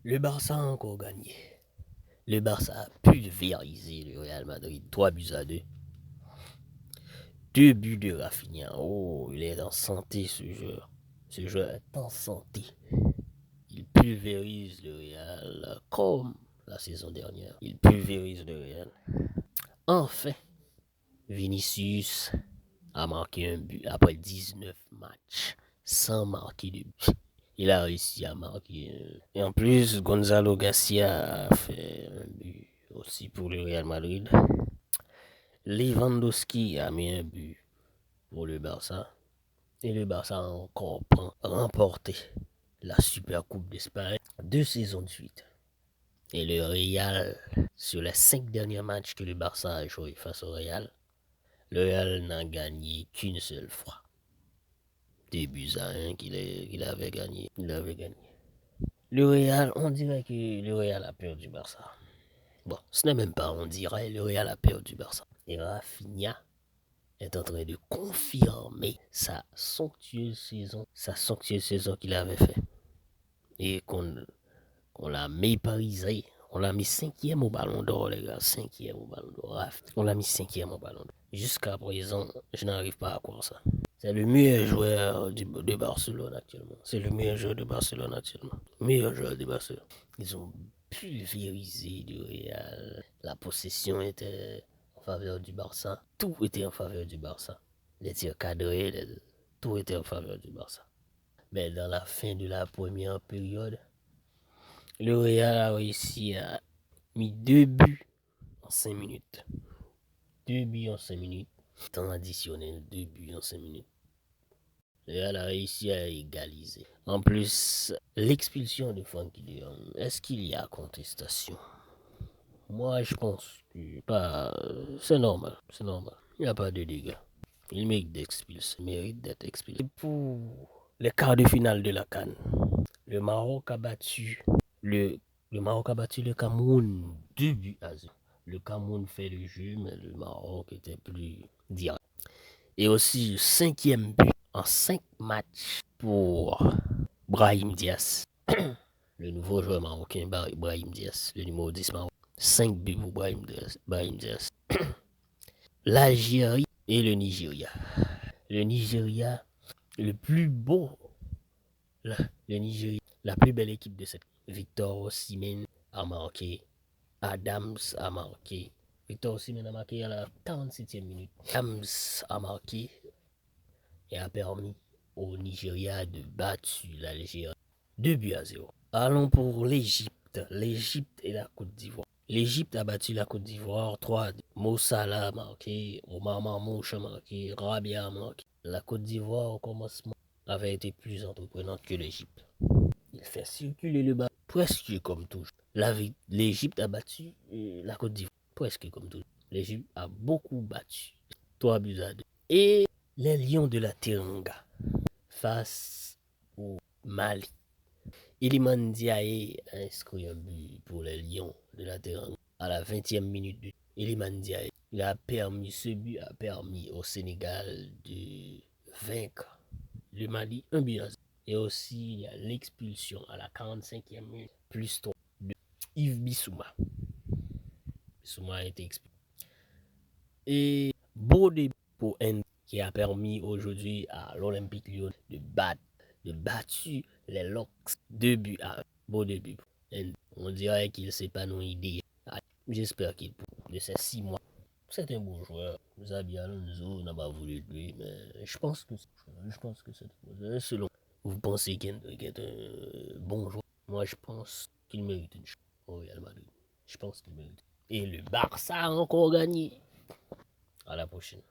Le Barça a encore gagné. Le Barça a pulvérisé le Real Madrid 3-2. 2 buts de Rafinha. Oh, il est en santé ce joueur. Ce joueur est en santé. Il pulvérise le Real comme la saison dernière. Il pulvérise le Real. Enfin, Vinicius a marqué un but après 19 matchs sans marquer de but. Il a réussi à marquer. Et en plus, Gonzalo Garcia a fait un but aussi pour le Real Madrid. Lewandowski a mis un but pour le Barça. Et le Barça a encore remporté la Super Coupe d'Espagne 2 saisons de suite. Et le Real, sur les 5 derniers matchs que le Barça a joué face au Real, le Real n'a gagné qu'une seule fois. 2-1 qu'il avait gagné. Le Real, on dirait que le Real a perdu Barça. Bon, ce n'est même pas on dirait, le Real a perdu Barça. Et Rafinha est en train de confirmer sa somptueuse saison qu'il avait fait. Et qu'on l'a méprisé. On l'a mis 5e au Ballon d'Or, les gars. 5e au Ballon d'Or. On l'a mis 5e au Ballon d'Or. Jusqu'à présent, je n'arrive pas à croire ça. C'est le meilleur joueur de Barcelone actuellement. C'est le meilleur joueur de Barcelone actuellement. Meilleur joueur de Barcelone. Ils ont pulvérisé du Real. La possession était en faveur du Barça. Tout était en faveur du Barça. Les tirs cadrés, tout était en faveur du Barça. Mais dans la fin de la première période, le Real a réussi à mettre 2 buts en 5 minutes. 2 buts en 5 minutes. Temps additionnel, 2 buts en 5 minutes. Le Real a réussi à égaliser. En plus, l'expulsion de Frenkie de Jong, est-ce qu'il y a contestation? Moi, je pense que pas. C'est normal. Il n'y a pas de dégâts. Il mérite d'être expulsé. Et pour les quarts de finale de la CAN, le Maroc a battu le Cameroun 2-0. Le Cameroun fait le jeu, mais le Maroc était plus direct. Et aussi le 5e but en 5 matchs pour Brahim Diaz. Le nouveau joueur marocain Brahim Diaz, le numéro 10 marocain. 5 buts pour Brahim Diaz. L'Algérie et le Nigeria. Le Nigeria, le plus beau. Le Nigeria, la plus belle équipe de cette. Victor Osimhen a marqué. Adams a marqué. Victor Osimhen a marqué à la 47e minute. Adams a marqué et a permis au Nigeria de battre l'Algérie 2-0. Allons pour l'Égypte. L'Égypte et la Côte d'Ivoire. L'Égypte a battu la Côte d'Ivoire 3-2. Mo Salah a marqué, Omar Marmouche a marqué, Rabia a marqué. La Côte d'Ivoire au commencement avait été plus entreprenante que l'Égypte. Il fait circuler le ballon presque comme toujours. L'Égypte a battu la Côte d'Ivoire presque comme toujours. L'Égypte a beaucoup battu 3-2. Et les Lions de la Teranga face au Mali. Iliman Ndiaye a inscrit un but pour les Lions de la Teranga à la 20e minute. Iliman Ndiaye, ce but a permis au Sénégal de vaincre le Mali 1-0. Et aussi, il y a l'expulsion à la 45e minute, plus 3 de Yves Bissouma. Bissouma a été expulsé. Et beau début pour N qui a permis aujourd'hui à l'Olympique Lyon de battre les Locks 2-1. Beau début. On dirait qu'il s'épanouit déjà. J'espère qu'il peut. De ces 6 mois, c'est un bon joueur. Xabi Alonso n'a pas voulu de lui, mais je pense que c'est selon vous pensez qu'il est un bon joueur. Moi, je pense qu'il mérite une chance au Real Madrid. Je pense qu'il mérite. Et le Barça a encore gagné. À la prochaine.